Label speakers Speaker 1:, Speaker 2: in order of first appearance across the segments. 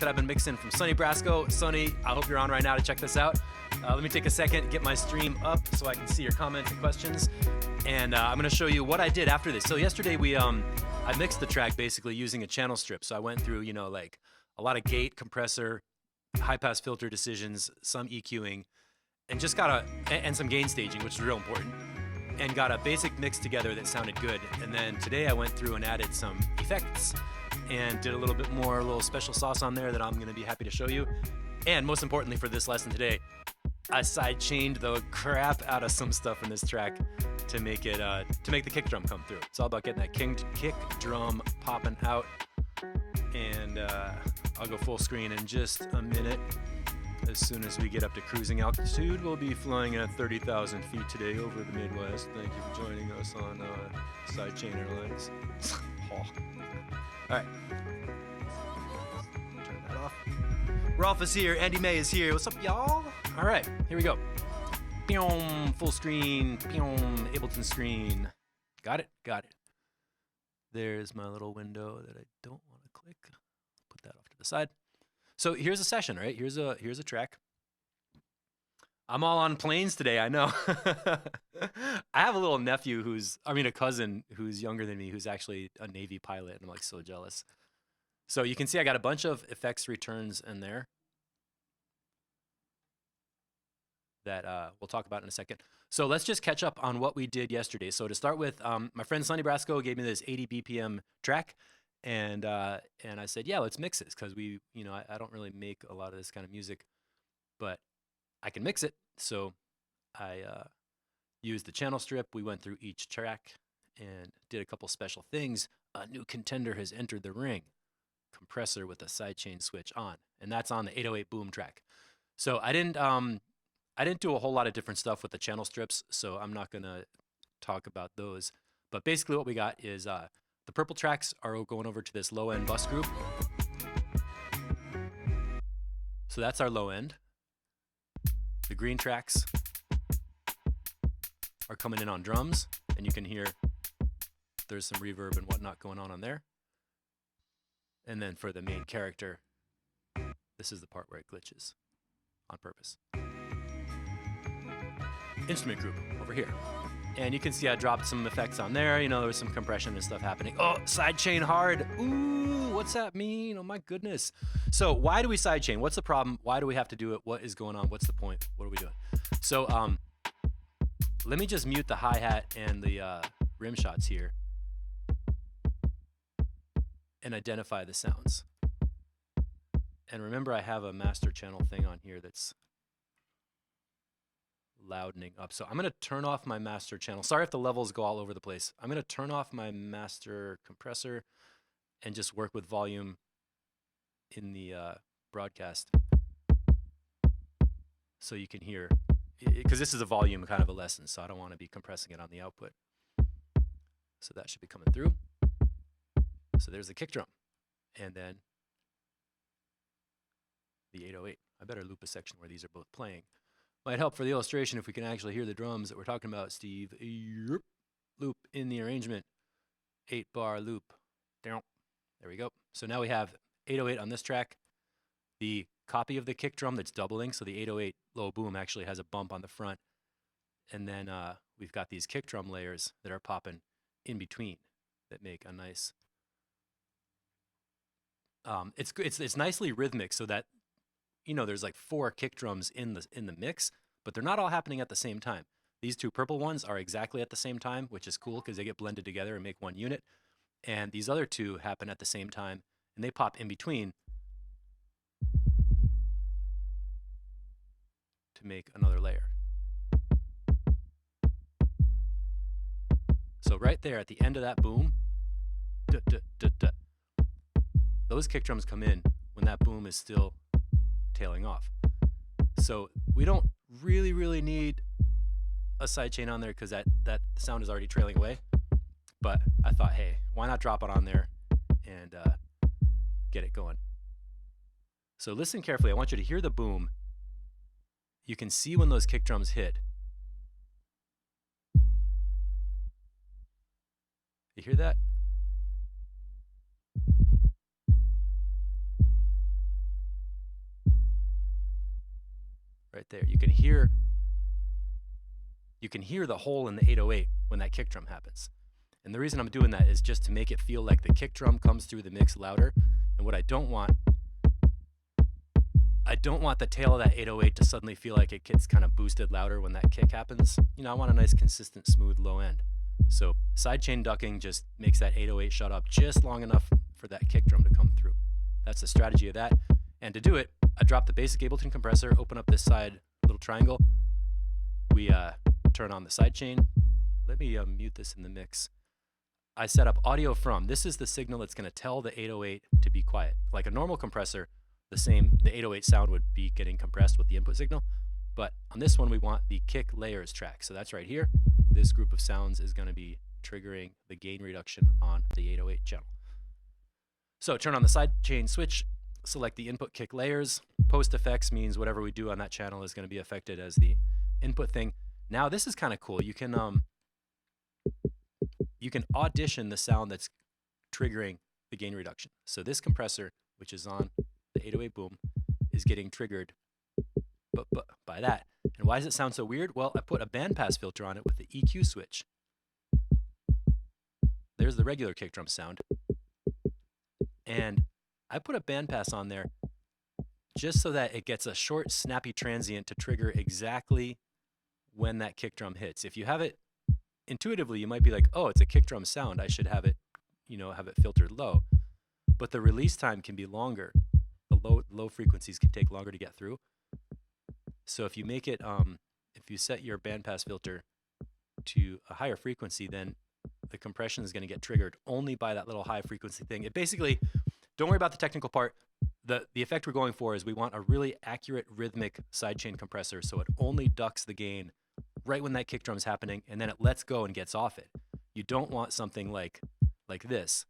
Speaker 1: that I've been mixing from Sonny Brasco. Sonny, I hope you're on right now to check this out. Let me take a second, get my stream up so I can see your comments and questions. And I'm going to show you what I did after this. So yesterday I mixed the track basically using a channel strip. So I went through, like a lot of gate, compressor, high pass filter decisions, some EQing, and just and some gain staging, which is real important, and got a basic mix together that sounded good. And then today I went through and added some effects and did a little bit more, a little special sauce on there that I'm going to be happy to show you. And most importantly for this lesson today, I sidechained the crap out of some stuff in this track to make it to make the kick drum come through. It's all about getting that kick drum popping out. And I'll go full screen in just a minute. As soon as we get up to cruising altitude, we'll be flying at 30,000 feet today over the Midwest. Thank you for joining us on Sidechain Airlines. Oh. All right. Turn that off. Rolf is here. Andy May is here. What's up, y'all? All right, here we go. Pew, full screen. Pew, Ableton screen. Got it? Got it. There's my little window that I don't want to click. Put that off to the side. So here's a session, right? Here's a track. I'm all on planes today, I know. I have a little nephew a cousin who's younger than me, who's actually a Navy pilot, and I'm like so jealous. So you can see I got a bunch of effects returns in there that we'll talk about in a second. So let's just catch up on what we did yesterday. So to start with, my friend Sonny Brasco gave me this 80 BPM track, and I said, yeah, let's mix this, because I don't really make a lot of this kind of music, but I can mix it. So I used the channel strip. We went through each track and did a couple special things. A new contender has entered the ring. Compressor with a sidechain switch on, and that's on the 808 boom track. So I didn't do a whole lot of different stuff with the channel strips, so I'm not gonna talk about those. But basically what we got is the purple tracks are going over to this low end bus group. So that's our low end. The green tracks are coming in on drums, and you can hear there's some reverb and whatnot going on there. And then for the main character, this is the part where it glitches on purpose. Instrument group over here. And you can see I dropped some effects on there. There was some compression and stuff happening. Oh, sidechain hard. Ooh, what's that mean? Oh my goodness. So why do we sidechain? What's the problem? Why do we have to do it? What is going on? What's the point? What are we doing? So let me just mute the hi-hat and the rim shots here and identify the sounds. And remember, I have a master channel thing on here that's loudening up. So I'm going to turn off my master channel. Sorry if the levels go all over the place. I'm going to turn off my master compressor and just work with volume in the broadcast so you can hear, because this is a volume kind of a lesson, so I don't want to be compressing it on the output. So that should be coming through. So there's the kick drum, and then the 808. I better loop a section where these are both playing. Might help for the illustration if we can actually hear the drums that we're talking about, Steve. Loop in the arrangement. 8-bar loop. There we go. So now we have 808 on this track. The copy of the kick drum that's doubling, so the 808 low boom actually has a bump on the front. And then we've got these kick drum layers that are popping in between that make a nice... It's nicely rhythmic, so that there's like 4 kick drums in the mix, but they're not all happening at the same time. These 2 purple ones are exactly at the same time, which is cool because they get blended together and make one unit. And these other 2 happen at the same time, and they pop in between to make another layer. So right there at the end of that boom, those kick drums come in when that boom is still tailing off. So we don't really need a sidechain on there because that sound is already trailing away. But I thought, hey, why not drop it on there and get it going? So listen carefully. I want you to hear the boom. You can see when those kick drums hit. You hear that? right there. You can hear the hole in the 808 when that kick drum happens. And the reason I'm doing that is just to make it feel like the kick drum comes through the mix louder. And what I don't want the tail of that 808 to suddenly feel like it gets kind of boosted louder when that kick happens. You know, I want a nice, consistent, smooth low end. So sidechain ducking just makes that 808 shut up just long enough for that kick drum to come through. That's the strategy of that. And to do it, I drop the basic Ableton compressor, open up this side little triangle. We turn on the sidechain. Let me mute this in the mix. I set up audio from. This is the signal that's going to tell the 808 to be quiet. Like a normal compressor, the 808 sound would be getting compressed with the input signal. But on this one, we want the kick layers track. So that's right here. This group of sounds is going to be triggering the gain reduction on the 808 channel. So turn on the sidechain switch, select the input kick layers. Post effects means whatever we do on that channel is going to be affected as the input thing. Now this is kind of cool. You can audition the sound that's triggering the gain reduction. So this compressor, which is on the 808 boom, is getting triggered by that. And why does it sound so weird? Well, I put a bandpass filter on it with the EQ switch. There's the regular kick drum sound. And I put a bandpass on there just so that it gets a short, snappy transient to trigger exactly when that kick drum hits. If you have it intuitively, you might be like, oh, it's a kick drum sound. I should have it, have it filtered low. But the release time can be longer. The low frequencies can take longer to get through. So if you make it, if you set your bandpass filter to a higher frequency, then the compression is going to get triggered only by that little high frequency thing. It basically, don't worry about the technical part. The effect we're going for is we want a really accurate rhythmic sidechain compressor, so it only ducks the gain right when that kick drum is happening, and then it lets go and gets off it. You don't want something like this,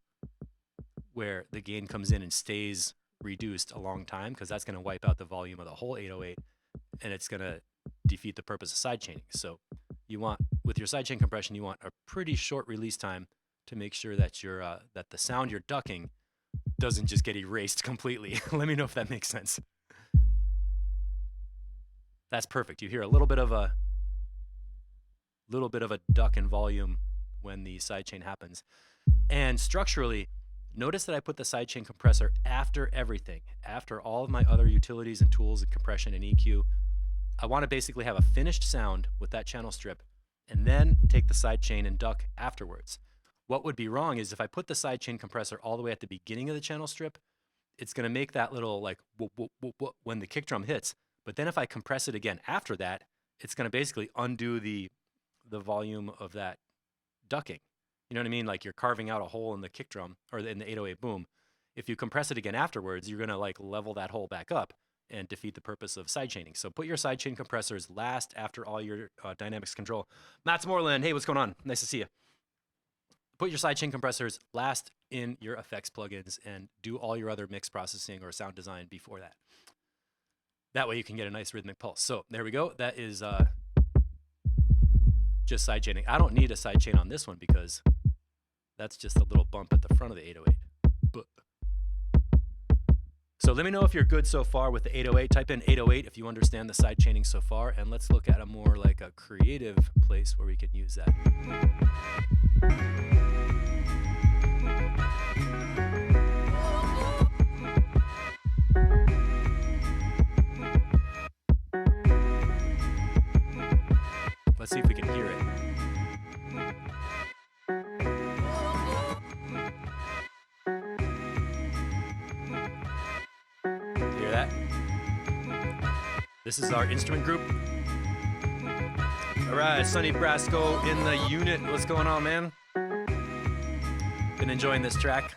Speaker 1: where the gain comes in and stays reduced a long time, because that's going to wipe out the volume of the whole 808, and it's going to defeat the purpose of sidechaining. So you want, with your sidechain compression, you want a pretty short release time to make sure that that the sound you're ducking doesn't just get erased completely. Let me know if that makes sense. That's perfect. You hear a little bit of a duck in volume when the sidechain happens. And structurally, notice that I put the sidechain compressor after everything, after all of my other utilities and tools and compression and EQ. I want to basically have a finished sound with that channel strip and then take the sidechain and duck afterwards. What would be wrong is if I put the sidechain compressor all the way at the beginning of the channel strip, it's going to make that little like whoop, whoop, whoop, whoop when the kick drum hits. But then if I compress it again after that, it's going to basically undo the volume of that ducking. You know what I mean? Like you're carving out a hole in the kick drum or in the 808 boom. If you compress it again afterwards, you're going to like level that hole back up and defeat the purpose of sidechaining. So put your sidechain compressors last after all your dynamics control. Matt's Moreland, hey, what's going on? Nice to see you. Put your sidechain compressors last in your effects plugins and do all your other mix processing or sound design before that. That way you can get a nice rhythmic pulse. So there we go. That is just sidechaining. I don't need a sidechain on this one because that's just a little bump at the front of the 808. So let me know if you're good so far with the 808. Type in 808 if you understand the sidechaining so far, and let's look at a more like a creative place where we can use that. Let's see if we can hear it. Hear that? This is our instrument group. All right, Sonny Brasco in the unit. What's going on, man? Been enjoying this track.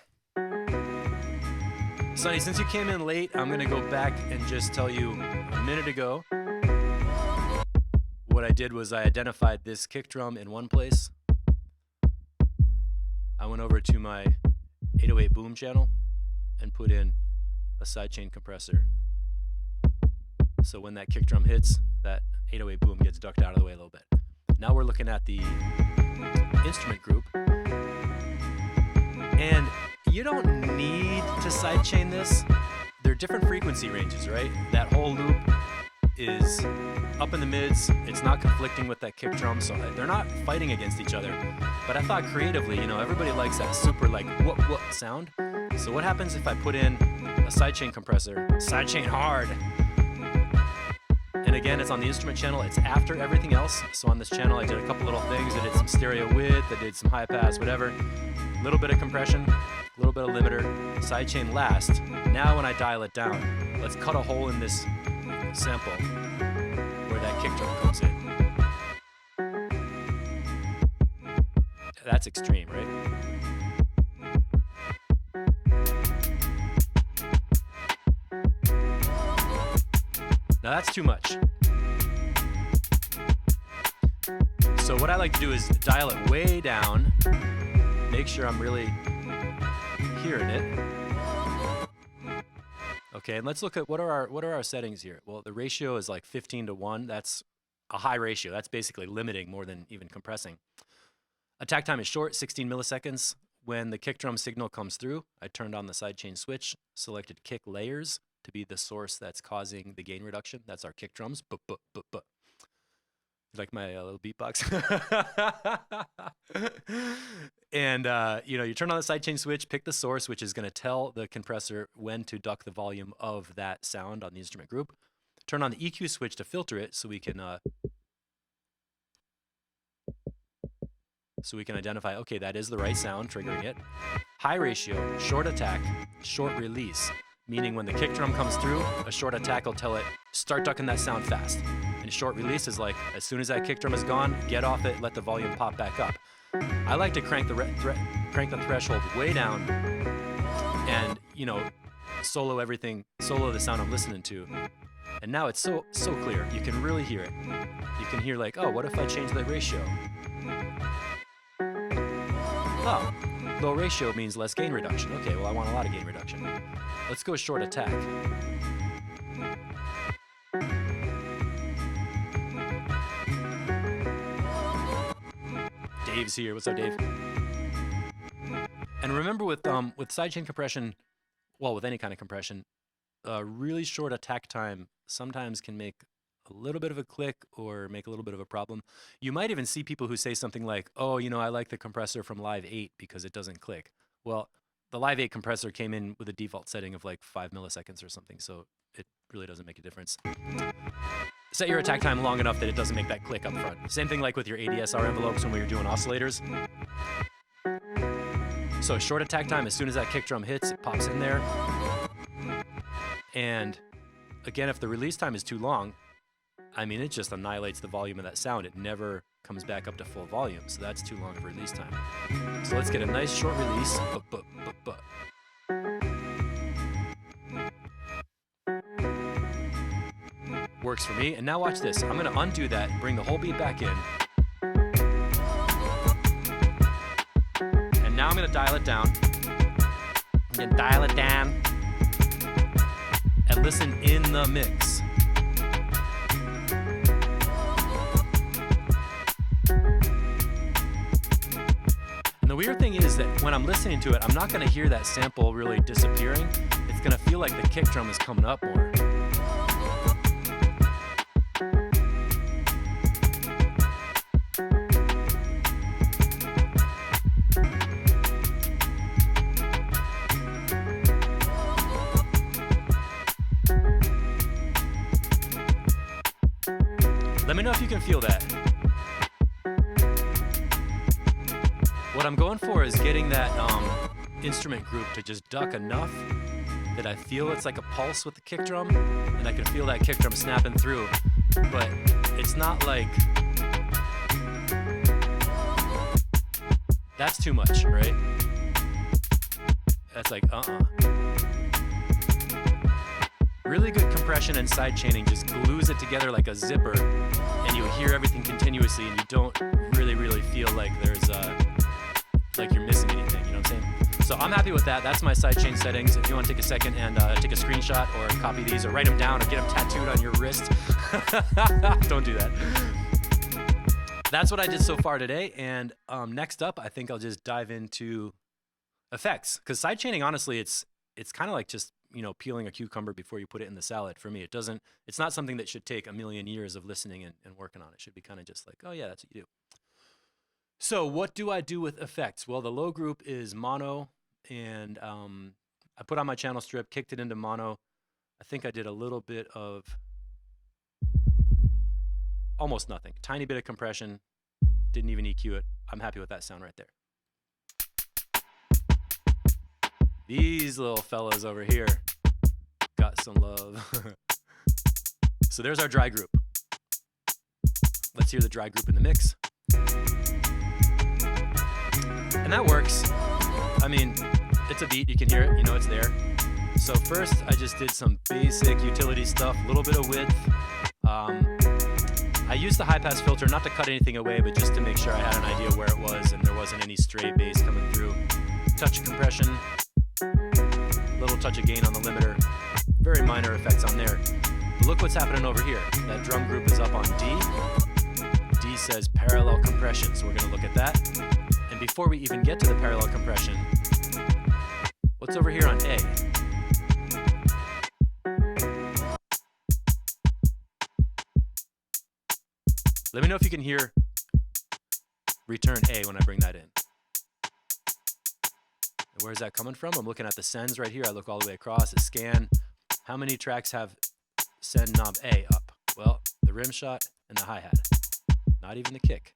Speaker 1: Sonny, since you came in late, I'm gonna go back and just tell you a minute ago, what I did was I identified this kick drum in one place. I went over to my 808 boom channel and put in a sidechain compressor. So when that kick drum hits, that 808 boom gets ducked out of the way a little bit. Now we're looking at the instrument group. And you don't need to sidechain this. They're different frequency ranges, right? That whole loop is up in the mids. It's not conflicting with that kick drum, so they're not fighting against each other. But I thought creatively, you know, everybody likes that super like whoop whoop sound. So what happens if I put in a sidechain compressor, sidechain hard? And again, it's on the instrument channel. It's after everything else. So on this channel, I did a couple little things. I did some stereo width. I did some high pass, whatever. A little bit of compression, a little bit of limiter, sidechain last. Now when I dial it down, let's cut a hole in this sample where that kick drum comes in. That's extreme, right? Now that's too much. So what I like to do is dial it way down, make sure I'm really hearing it. Okay, and let's look at what are our settings here. Well, the ratio is like 15:1. That's a high ratio. That's basically limiting more than even compressing. Attack time is short, 16 milliseconds. When the kick drum signal comes through, I turned on the sidechain switch, selected kick layers to be the source that's causing the gain reduction. That's our kick drums. Like my little beatbox. And you know, you turn on the sidechain switch, pick the source, which is going to tell the compressor when to duck the volume of that sound on the instrument group. Turn on the EQ switch to filter it, so we can identify, okay, that is the right sound, triggering it. High ratio, short attack, short release, meaning when the kick drum comes through, a short attack will tell it, start ducking that sound fast. And short release is like, as soon as that kick drum is gone, get off it, let the volume pop back up. I like to crank the threshold way down and, you know, solo the sound I'm listening to. And now it's so clear. You can really hear it. You can hear like, oh, what if I change the ratio? Oh, low ratio means less gain reduction. Okay, well, I want a lot of gain reduction. Let's go short attack. Dave's here. What's up, Dave? And remember with sidechain compression, well, with any kind of compression, really short attack time sometimes can make a little bit of a click or make a little bit of a problem. You might even see people who say something like, oh, you know, I like the compressor from Live 8 because it doesn't click. Well, the Live 8 compressor came in with a default setting of like 5 milliseconds or something, so it really doesn't make a difference. Set your attack time long enough that it doesn't make that click up front. Same thing like with your ADSR envelopes when we were doing oscillators. So short attack time, as soon as that kick drum hits, it pops in there. And again, if the release time is too long, I mean, it just annihilates the volume of that sound. It never comes back up to full volume, so that's too long of release time. So let's get a nice short release. Works for me. And now watch this. I'm going to undo that and bring the whole beat back in. And now I'm going to dial it down. I'm going to dial it down. And listen in the mix. And the weird thing is that when I'm listening to it, I'm not going to hear that sample really disappearing. It's going to feel like the kick drum is coming up more. Let me know if you can feel that. What I'm going for is getting that instrument group to just duck enough that I feel it's like a pulse with the kick drum, and I can feel that kick drum snapping through, but it's not like, that's too much, right? That's like, Really good compression and side chaining just glues it together like a zipper, and you hear everything continuously, and you don't really feel like there's like you're missing anything, you know what I'm saying? So I'm happy with that. That's my sidechain settings. If you want to take a second and take a screenshot or copy these or write them down or get them tattooed on your wrist, don't do that. That's what I did so far today, and next up, I think I'll just dive into effects, because sidechaining, honestly, it's kind of like just peeling a cucumber before you put it in the salad. For me, it's not something that should take a million years of listening and working on. It should be kind of just like, oh yeah, that's what you do. So what do I do with effects? Well, the low group is mono, and I put on my channel strip, kicked it into mono. I think I did a little bit of almost nothing. Tiny bit of compression. Didn't even EQ it. I'm happy with that sound right there. These little fellas over here got some love. So there's our dry group. Let's hear the dry group in the mix. And that works. I mean, it's a beat, you can hear it, it's there. So first I just did some basic utility stuff, a little bit of width. I used the high pass filter not to cut anything away, but just to make sure I had an idea where it was and there wasn't any stray bass coming through. Touch of compression, little touch of gain on the limiter, very minor effects on there. But look what's happening over here. That drum group is up on D. D says parallel compression, so we're gonna look at that. And before we even get to the parallel compression, what's over here on A? Let me know if you can hear return A when I bring that in. And where is that coming from? I'm looking at the sends right here. I look all the way across, a scan. How many tracks have send knob A up? Well, the rim shot and the hi-hat. Not even the kick.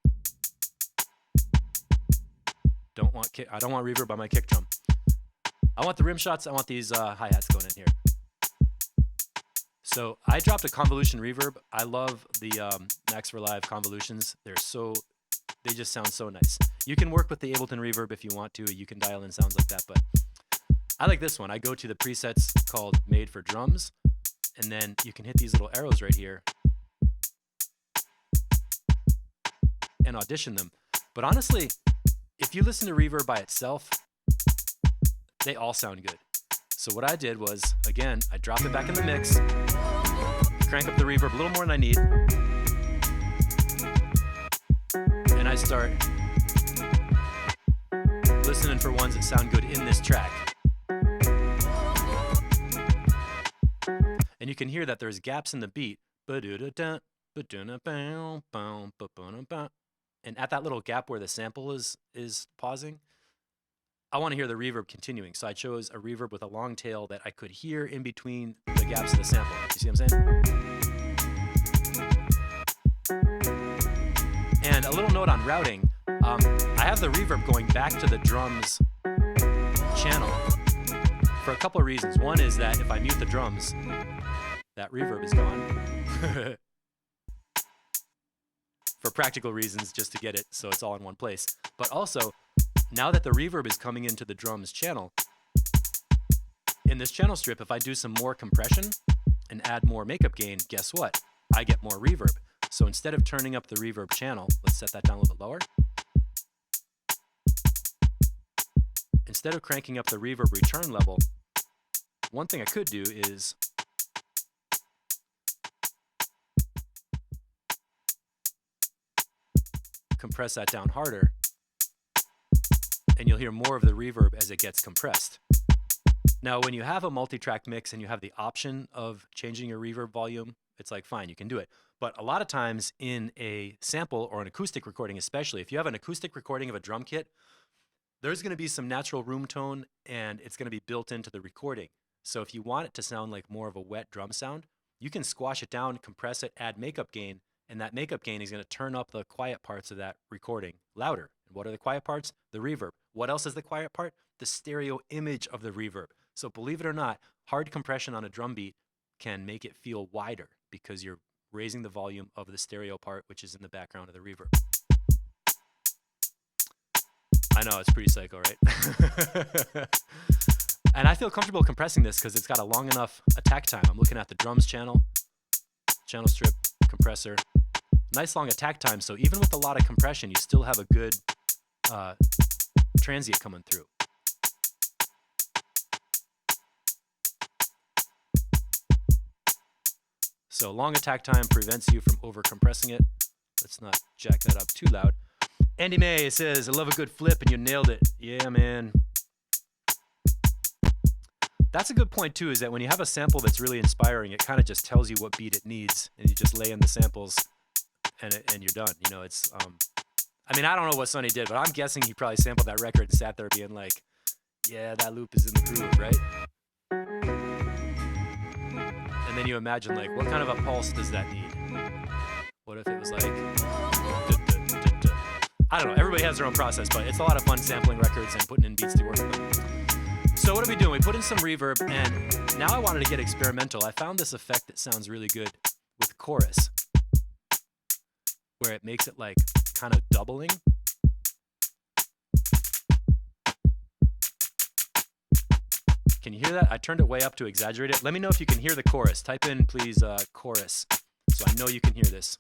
Speaker 1: I don't want reverb on my kick drum. I want the rim shots. I want these hi-hats going in here. So I dropped a convolution reverb. I love the Max for Live convolutions. They just sound so nice. You can work with the Ableton reverb if you want to. You can dial in sounds like that, but I like this one. I go to the presets called Made for Drums, and then you can hit these little arrows right here and audition them. But honestly, if you listen to reverb by itself, they all sound good. So what I did was, again, I drop it back in the mix, crank up the reverb a little more than I need, and I start listening for ones that sound good in this track. And you can hear that there's gaps in the beat. And at that little gap where the sample is pausing, I want to hear the reverb continuing. So I chose a reverb with a long tail that I could hear in between the gaps of the sample. You see what I'm saying? And a little note on routing. I have the reverb going back to the drums channel for a couple of reasons. One is that if I mute the drums, that reverb is gone. For practical reasons, just to get it so it's all in one place. But also, now that the reverb is coming into the drums channel, in this channel strip, if I do some more compression and add more makeup gain, guess what? I get more reverb. So instead of turning up the reverb channel, let's set that down a little bit lower. Instead of cranking up the reverb return level, one thing I could do is compress that down harder, and you'll hear more of the reverb as it gets compressed. Now, when you have a multi-track mix and you have the option of changing your reverb volume, it's like, fine, you can do it. But a lot of times in a sample or an acoustic recording, especially, if you have an acoustic recording of a drum kit, there's going to be some natural room tone, and it's going to be built into the recording. So if you want it to sound like more of a wet drum sound, you can squash it down, compress it, add makeup gain, and that makeup gain is going to turn up the quiet parts of that recording louder. And what are the quiet parts? The reverb. What else is the quiet part? The stereo image of the reverb. So believe it or not, hard compression on a drum beat can make it feel wider because you're raising the volume of the stereo part, which is in the background of the reverb. I know, it's pretty psycho, right? And I feel comfortable compressing this because it's got a long enough attack time. I'm looking at the drums channel strip, compressor. Nice long attack time, so even with a lot of compression, you still have a good transient coming through. So long attack time prevents you from over compressing it. Let's not jack that up too loud. Andy May says, I love a good flip and you nailed it. Yeah, man. That's a good point too, is that when you have a sample that's really inspiring, it kind of just tells you what beat it needs, and you just lay in the samples, and you're done. You know, it's I mean, I don't know what Sonny did, but I'm guessing he probably sampled that record and sat there being like, yeah, that loop is in the groove, right? And then you imagine, like, what kind of a pulse does that need? What if it was like, I don't know. Everybody has their own process, but it's a lot of fun sampling records and putting in beats to work with them. So what are we doing? We put in some reverb, and now I wanted to get experimental. I found this effect that sounds really good with chorus, where it makes it like kind of doubling. Can you hear that? I turned it way up to exaggerate it. Let me know if you can hear the chorus. Type in, please, chorus, so I know you can hear this.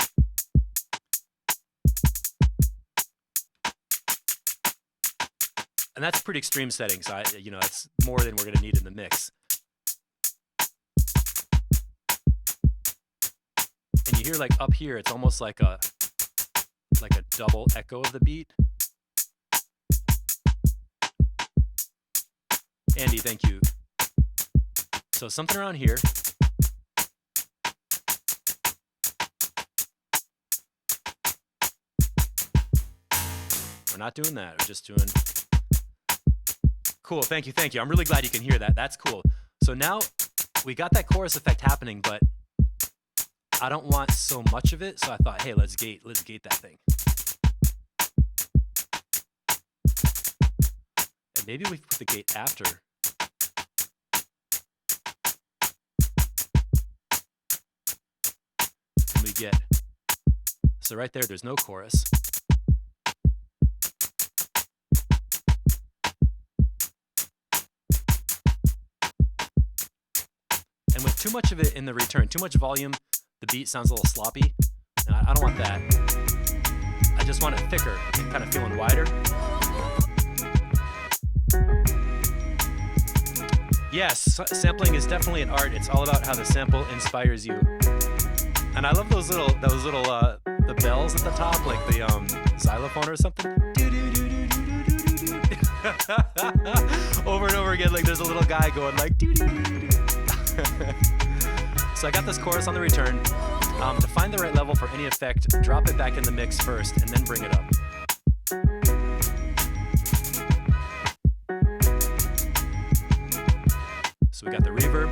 Speaker 1: And that's pretty extreme settings. So you know, that's more than we're going to need in the mix. And you hear like up here, it's almost like a double echo of the beat. Andy, thank you. So something around here. We're not doing that. We're just doing... Cool, thank you, thank you. I'm really glad you can hear that. That's cool. So now we got that chorus effect happening, but I don't want so much of it. So I thought, hey, let's gate that thing. And maybe we put the gate after. And we get, so right there's no chorus. And with too much of it in the return, too much volume, the beat sounds a little sloppy. And I don't want that. I just want it thicker and kind of feeling wider. Yes, sampling is definitely an art. It's all about how the sample inspires you. And I love those little the bells at the top, like the xylophone or something. Over and over again, like there's a little guy going like doo doo doo doo. So I got this chorus on the return. To find the right level for any effect, drop it back in the mix first and then bring it up. So we got the reverb.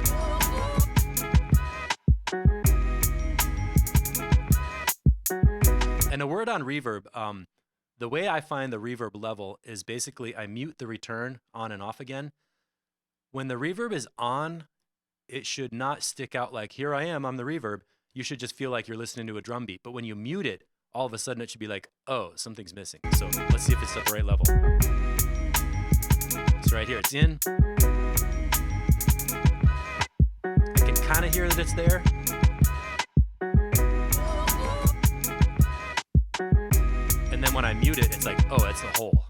Speaker 1: And a word on reverb, the way I find the reverb level is basically I mute the return on and off again. When the reverb is on, it should not stick out like, here I am, I'm the reverb. You should just feel like you're listening to a drum beat. But when you mute it, all of a sudden it should be like, oh, something's missing. So let's see if it's at the right level. So right here, it's in. I can kind of hear that it's there. And then when I mute it, it's like, oh, it's the whole.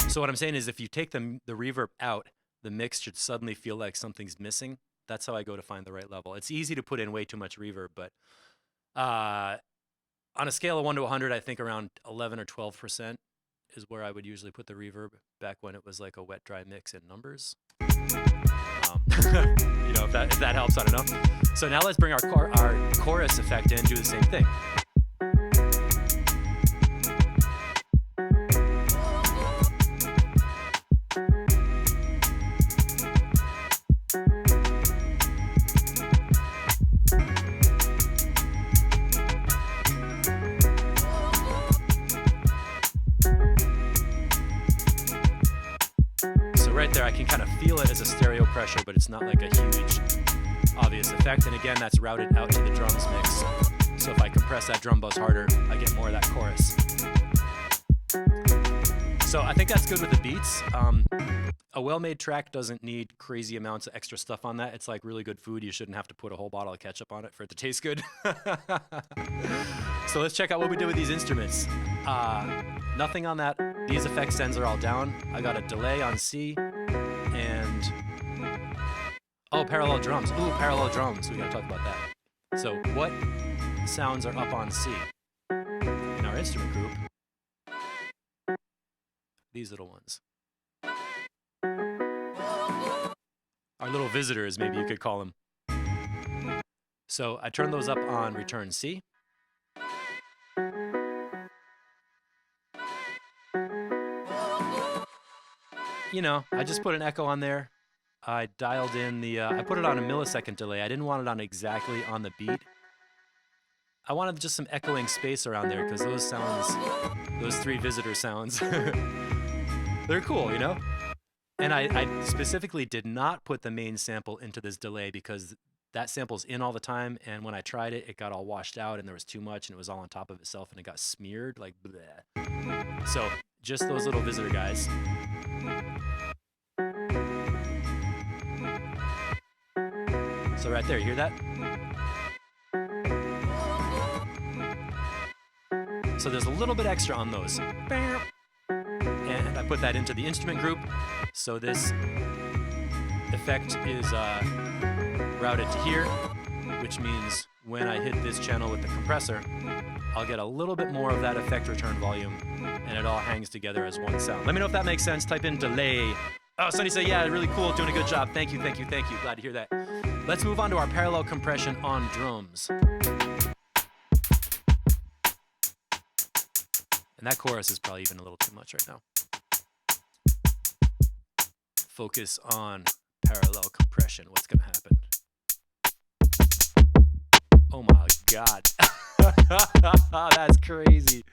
Speaker 1: So what I'm saying is if you take the reverb out, the mix should suddenly feel like something's missing. That's how I go to find the right level. It's easy to put in way too much reverb, but on a scale of 1 to 100, I think around 11 or 12% is where I would usually put the reverb back when it was like a wet, dry mix in numbers. You know, if that helps, I don't know. So now let's bring our chorus effect in, do the same thing. Right there, I can kind of feel it as a stereo pressure, but it's not like a huge, obvious effect. And again, that's routed out to the drums mix. So if I compress that drum buzz harder, I get more of that chorus. So I think that's good with the beats. A well-made track doesn't need crazy amounts of extra stuff on that. It's like really good food. You shouldn't have to put a whole bottle of ketchup on it for it to taste good. So let's check out what we did with these instruments. Nothing on that. These effect sends are all down. I got a delay on C and parallel drums. Ooh, parallel drums. We gotta talk about that. So what sounds are up on C. In our instrument group, these little ones. Our little visitors, maybe you could call them. So I turn those up on return C. You know, I just put an echo on there. I dialed in the, I put it on a millisecond delay. I didn't want it on exactly on the beat. I wanted just some echoing space around there because those sounds, those three visitor sounds, they're cool, you know? And I specifically did not put the main sample into this delay because that sample's in all the time, and when I tried it, it got all washed out and there was too much and it was all on top of itself and it got smeared, like bleh. So just those little visitor guys. So right there, you hear that? So there's a little bit extra on those. And I put that into the instrument group. So this effect is routed to here, which means when I hit this channel with the compressor, I'll get a little bit more of that effect return volume, and it all hangs together as one sound. Let me know if that makes sense. Type in delay. Oh, Sonny say, yeah, really cool, doing a good job. Thank you, thank you, thank you. Glad to hear that. Let's move on to our parallel compression on drums. And that chorus is probably even a little too much right now. Focus on parallel compression. What's going to happen? Oh my God. That's crazy.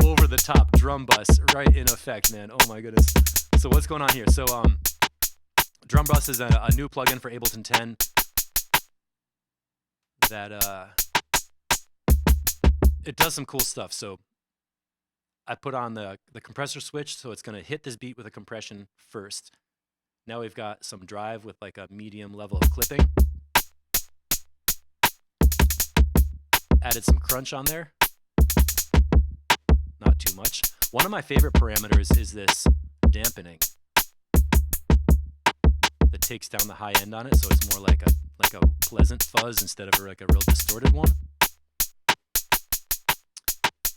Speaker 1: Over the top drum bus right in effect, man. Oh my goodness. So what's going on here? So drum bus is a new plugin for Ableton 10 that it does some cool stuff. So I put on the compressor switch, so it's going to hit this beat with a compression first. Now we've got some drive with like a medium level of clipping. Added some crunch on there. Not too much. One of my favorite parameters is this dampening that takes down the high end on it, so it's more like a pleasant fuzz instead of like a real distorted one.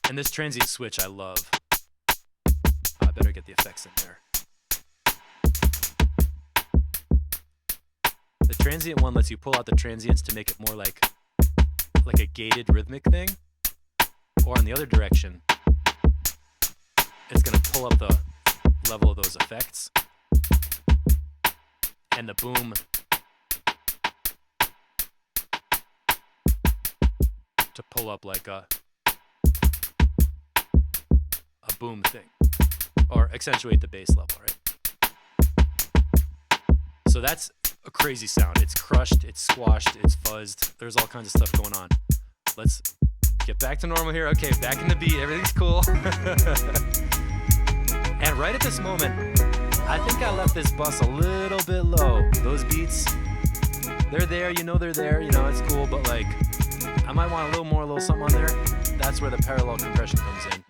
Speaker 1: And this transient switch I love. I better get the effects in there. The transient one lets you pull out the transients to make it more like a gated rhythmic thing. Or in the other direction, it's going to pull up the level of those effects. And the boom to pull up like a boom thing, or accentuate the bass level, right? So that's a crazy sound. It's crushed, it's squashed, it's fuzzed. There's all kinds of stuff going on. Let's get back to normal here. Okay, back in the beat, everything's cool. And right at this moment, I think I left this bus a little bit low. Those beats, they're there, you know they're there, you know, it's cool, but like, I might want a little something on there. That's where the parallel compression comes in.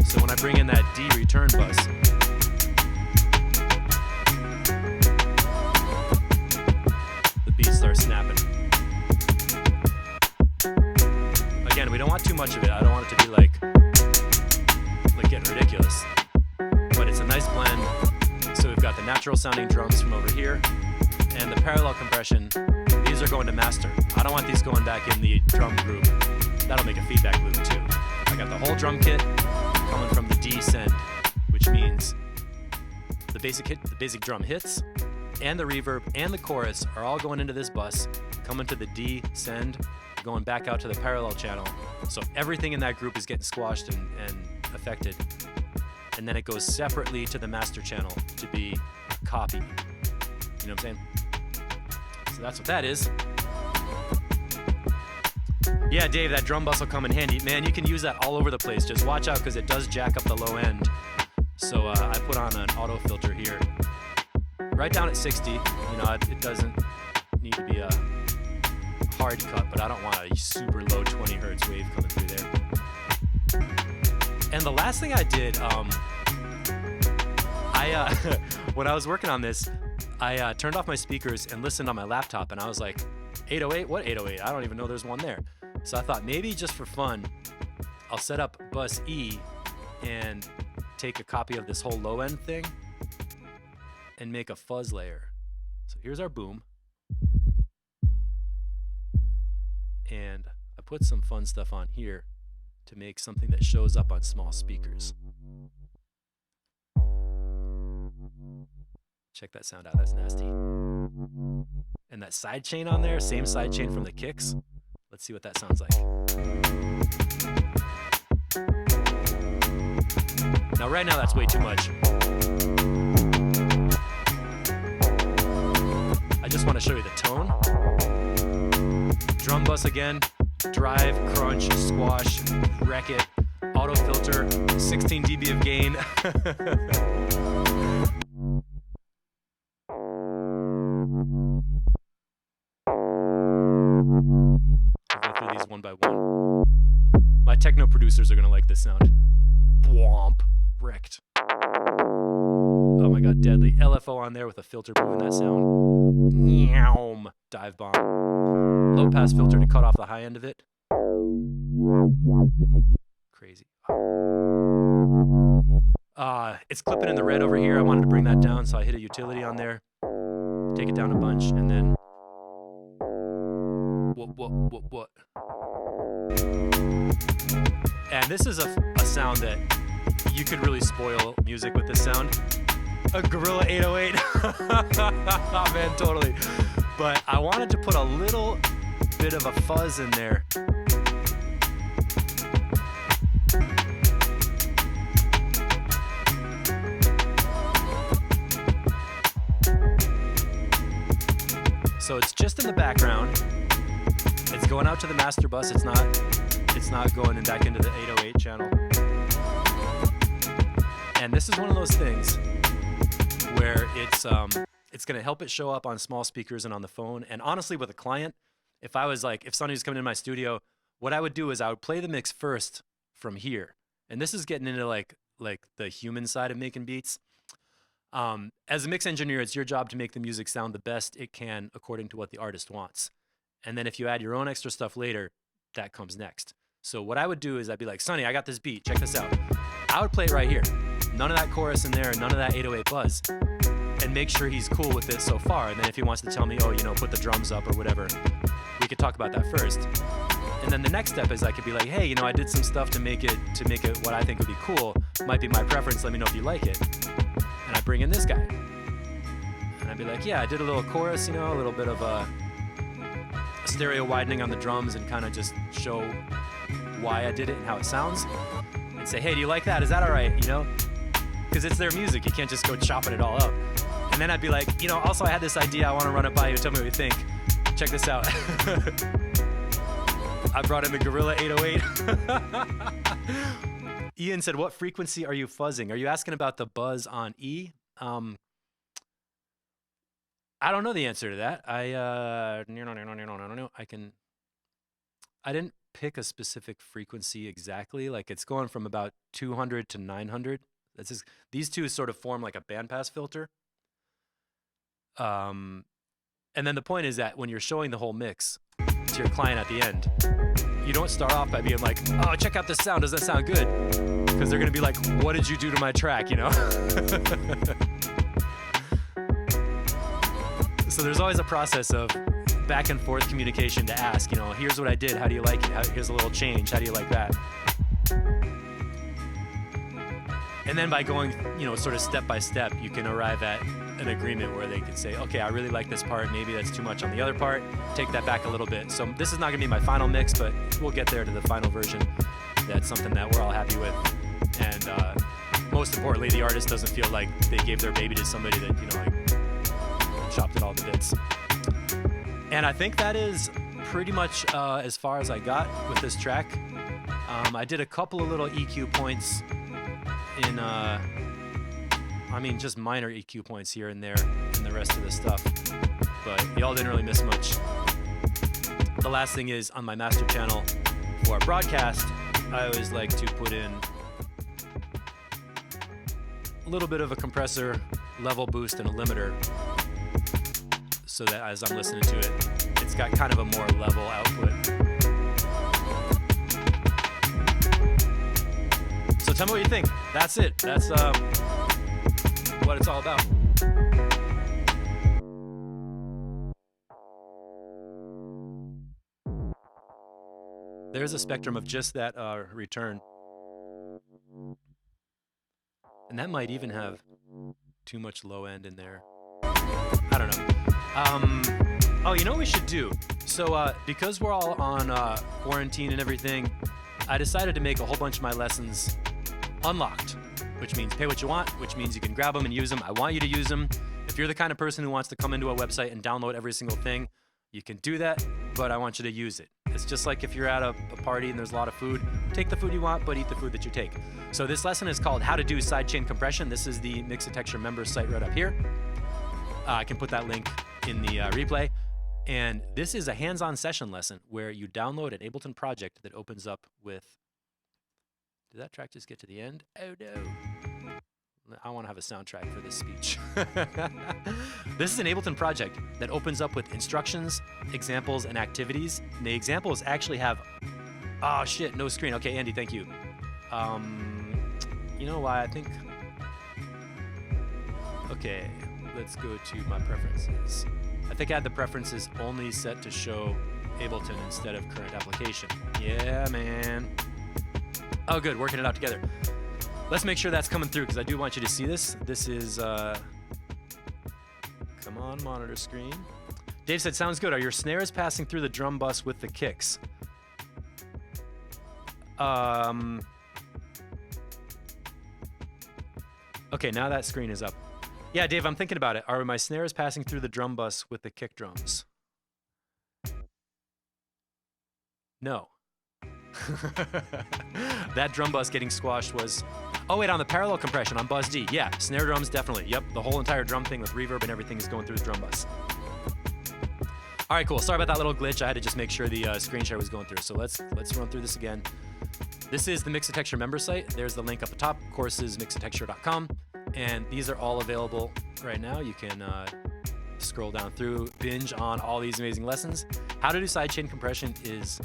Speaker 1: So when I bring in that D return bus, the beat starts snapping. Again, we don't want too much of it. I don't want it to be like getting ridiculous. But it's a nice blend. So we've got the natural sounding drums from over here and the parallel compression. These are going to master. I don't want these going back in the drum group. That'll make a feedback loop too. I got the whole drum kit coming from the D send, which means the basic drum hits and the reverb and the chorus are all going into this bus, coming to the D send, going back out to the parallel channel. So everything in that group is getting squashed and affected. And then it goes separately to the master channel to be a copy. You know what I'm saying? So that's what that is. Yeah, Dave, that drum bus will come in handy. Man, you can use that all over the place. Just watch out because it does jack up the low end. So I put on an auto filter here. Right down at 60. You know, it doesn't need to be a hard cut, but I don't want a super low 20 hertz wave coming through there. And the last thing I did, I When I was working on this, I turned off my speakers and listened on my laptop, and I was like, 808? What 808? I don't even know there's one there. So I thought maybe just for fun, I'll set up bus E and take a copy of this whole low end thing and make a fuzz layer. So here's our boom. And I put some fun stuff on here to make something that shows up on small speakers. Check that sound out, that's nasty. And that side chain on there, same side chain from the kicks. Let's see what that sounds like. Now right now that's way too much. I just want to show you the tone. Drum bus again, drive, crunch, squash, wreck it, auto filter, 16 dB of gain. One by one. My techno producers are gonna like this sound. Bwomp. Wrecked. Oh my god, deadly. LFO on there with a filter moving that sound. Meow. Dive bomb. Low pass filter to cut off the high end of it. Crazy. It's clipping in the red over here. I wanted to bring that down, so I hit a utility on there. Take it down a bunch, and then what? And this is a sound that you could really spoil music with this sound. A Gorilla 808. Oh, man, totally. But I wanted to put a little bit of a fuzz in there. So it's just in the background. It's going out to the master bus. It's not going back into the 808 channel. And this is one of those things where it's going to help it show up on small speakers and on the phone. And honestly, with a client, if Sonny was coming in my studio, what I would do is I would play the mix first from here. And this is getting into like the human side of making beats. As a mix engineer, it's your job to make the music sound the best it can according to what the artist wants. And then if you add your own extra stuff later, that comes next. So what I would do is I'd be like, Sonny, I got this beat. Check this out. I would play it right here. None of that chorus in there, none of that 808 buzz. And make sure he's cool with it so far. And then if he wants to tell me, put the drums up or whatever, we could talk about that first. And then the next step is I could be like, hey, I did some stuff to make it what I think would be cool. Might be my preference. Let me know if you like it. And I bring in this guy. And I'd be like, yeah, I did a little chorus, a little bit of a stereo widening on the drums and kind of just show why I did it and how it sounds. And say, hey, do you like that? Is that all right? Because it's their music. You can't just go chopping it all up. And then I'd be like, also I had this idea. I want to run it by you. Tell me what you think. Check this out. I brought in the Gorilla 808. Ian said, what frequency are you fuzzing? Are you asking about the buzz on E? I don't know the answer to that. I didn't pick a specific frequency exactly. Like it's going from about 200 to 900. These two sort of form like a bandpass filter. And then the point is that when you're showing the whole mix to your client at the end, you don't start off by being like, oh, check out this sound. Does that sound good? Because they're going to be like, what did you do to my track, So there's always a process of back and forth communication to ask, here's what I did. How do you like it? Here's a little change. How do you like that? And then by going, sort of step by step, you can arrive at an agreement where they can say, okay, I really like this part. Maybe that's too much on the other part. Take that back a little bit. So this is not going to be my final mix, but we'll get there to the final version. That's something that we're all happy with. And most importantly, the artist doesn't feel like they gave their baby to somebody that, chopped it all to bits. And I think that is pretty much as far as I got with this track. I did a couple of little EQ points in, just minor EQ points here and there in the rest of the stuff. But y'all didn't really miss much. The last thing is on my master channel for our broadcast, I always like to put in a little bit of a compressor, level boost, and a limiter, so that as I'm listening to it, it's got kind of a more level output. So tell me what you think. That's it. That's what it's all about. There's a spectrum of just that return. And that might even have too much low end in there. I don't know. Oh, you know what we should do? So because we're all on quarantine and everything, I decided to make a whole bunch of my lessons unlocked, which means pay what you want, which means you can grab them and use them. I want you to use them. If you're the kind of person who wants to come into a website and download every single thing, you can do that, but I want you to use it. It's just like if you're at a party and there's a lot of food, take the food you want, but eat the food that you take. So this lesson is called How to Do Sidechain Compression. This is the Mixotexture members site right up here. I can put that link in the replay. And this is a hands-on session lesson where you download an Ableton project that opens up with... Did that track just get to the end? Oh no. I want to have a soundtrack for this speech. This is an Ableton project that opens up with instructions, examples, and activities. And the examples actually have... Oh shit, no screen. Okay, Andy, thank you. You know why? I think... Okay, let's go to my preferences. I think I had the preferences only set to show Ableton instead of current application. Yeah, man. Oh, good, working it out together. Let's make sure that's coming through because I do want you to see this. This is, come on, monitor screen. Dave said, sounds good. Are your snares passing through the drum bus with the kicks? Okay, now that screen is up. Yeah, Dave, I'm thinking about it. Are my snares passing through the drum bus with the kick drums? No. That drum bus getting squashed was... Oh, wait, on the parallel compression, on Buzz D. Yeah, snare drums, definitely. Yep, the whole entire drum thing with reverb and everything is going through the drum bus. All right, cool. Sorry about that little glitch. I had to just make sure the screen share was going through. So let's run through this again. This is the Mixotexture member site. There's the link up the top, courses, mixotexture.com. And these are all available right now. You can scroll down through, binge on all these amazing lessons. How to do sidechain compression is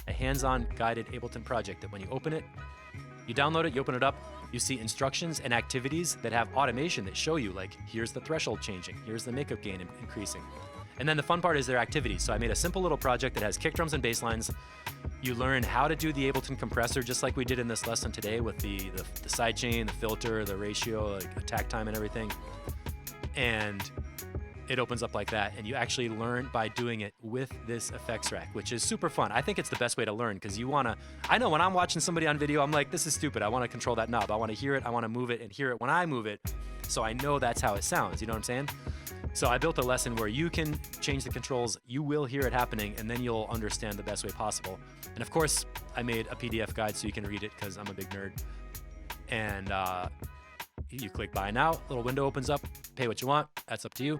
Speaker 1: a hands-on guided Ableton project that when you open it, you download it, you open it up, you see instructions and activities that have automation that show you, like, here's the threshold changing, here's the makeup gain increasing. And then the fun part is their activities. So I made a simple little project that has kick drums and bass lines. You learn how to do the Ableton compressor just like we did in this lesson today with the sidechain, the filter, the ratio, like attack time and everything. And it opens up like that, and you actually learn by doing it with this effects rack, which is super fun. I think it's the best way to learn because you want to... I know when I'm watching somebody on video, I'm like, this is stupid. I want to control that knob. I want to hear it. I want to move it and hear it when I move it, so I know that's how it sounds. You know what I'm saying? So I built a lesson where you can change the controls. You will hear it happening, and then you'll understand the best way possible. And of course, I made a PDF guide so you can read it because I'm a big nerd. And you click buy now, little window opens up, pay what you want. That's up to you.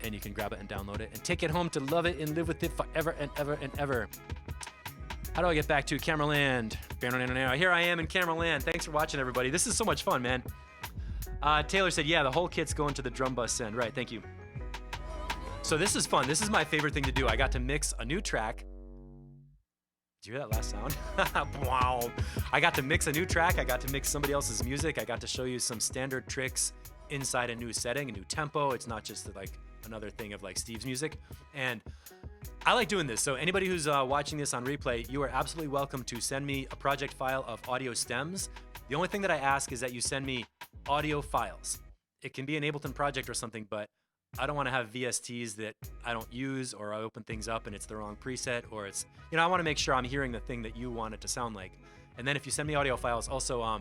Speaker 1: And you can grab it and download it and take it home to love it and live with it forever and ever and ever. How do I get back to camera land? Here I am in camera land. Thanks for watching, everybody. This is so much fun, man. Taylor said, yeah, the whole kit's going to the drum bus send. Right, thank you. So this is fun. This is my favorite thing to do. I got to mix a new track. Did you hear that last sound? Wow. I got to mix a new track. I got to mix somebody else's music. I got to show you some standard tricks inside a new setting, a new tempo. It's not just like another thing of like Steve's music. And I like doing this. So anybody who's watching this on replay, you are absolutely welcome to send me a project file of audio stems. The only thing that I ask is that you send me audio files. It can be an Ableton project or something, but I don't want to have VSTs that I don't use, or I open things up and it's the wrong preset, or it's, you know, I want to make sure I'm hearing the thing that you want it to sound like. And then if you send me audio files, also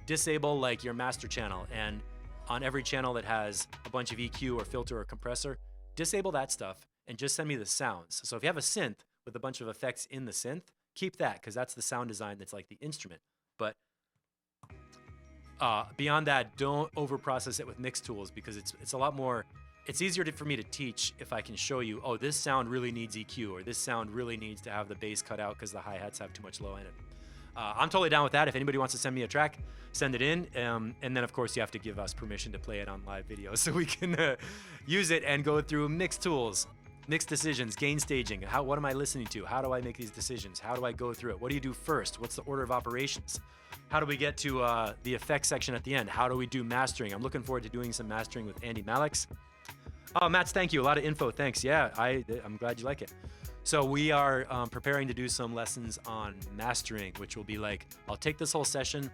Speaker 1: disable like your master channel, and on every channel that has a bunch of EQ or filter or compressor, disable that stuff and just send me the sounds. So if you have a synth with a bunch of effects in the synth, keep that, because that's the sound design that's like the instrument. But beyond that, don't overprocess it with mix tools, because it's a lot more, it's easier for me to teach if I can show you, oh, this sound really needs EQ, or this sound really needs to have the bass cut out because the hi-hats have too much low in it. I'm totally down with that. If anybody wants to send me a track, send it in. And then, of course, you have to give us permission to play it on live video so we can use it and go through mix tools, mix decisions, gain staging. What am I listening to? How do I make these decisions? How do I go through it? What do you do first? What's the order of operations? How do we get to the effects section at the end? How do we do mastering? I'm looking forward to doing some mastering with Andy Malix. Oh, Mats, thank you. A lot of info. Thanks. Yeah, I'm glad you like it. So we are preparing to do some lessons on mastering, which will be like, I'll take this whole session,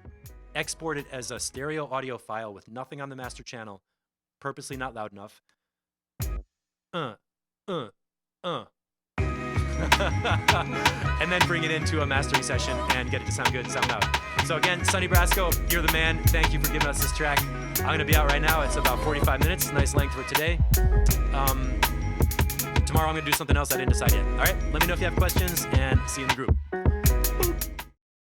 Speaker 1: export it as a stereo audio file with nothing on the master channel, purposely not loud enough. And then bring it into a mastering session and get it to sound good and sound loud. So again, Sonny Brasco, you're the man. Thank you for giving us this track. I'm gonna be out right now. It's about 45 minutes, nice length for today. Tomorrow I'm gonna do something else I didn't decide yet. All right, let me know if you have questions and see you in the group.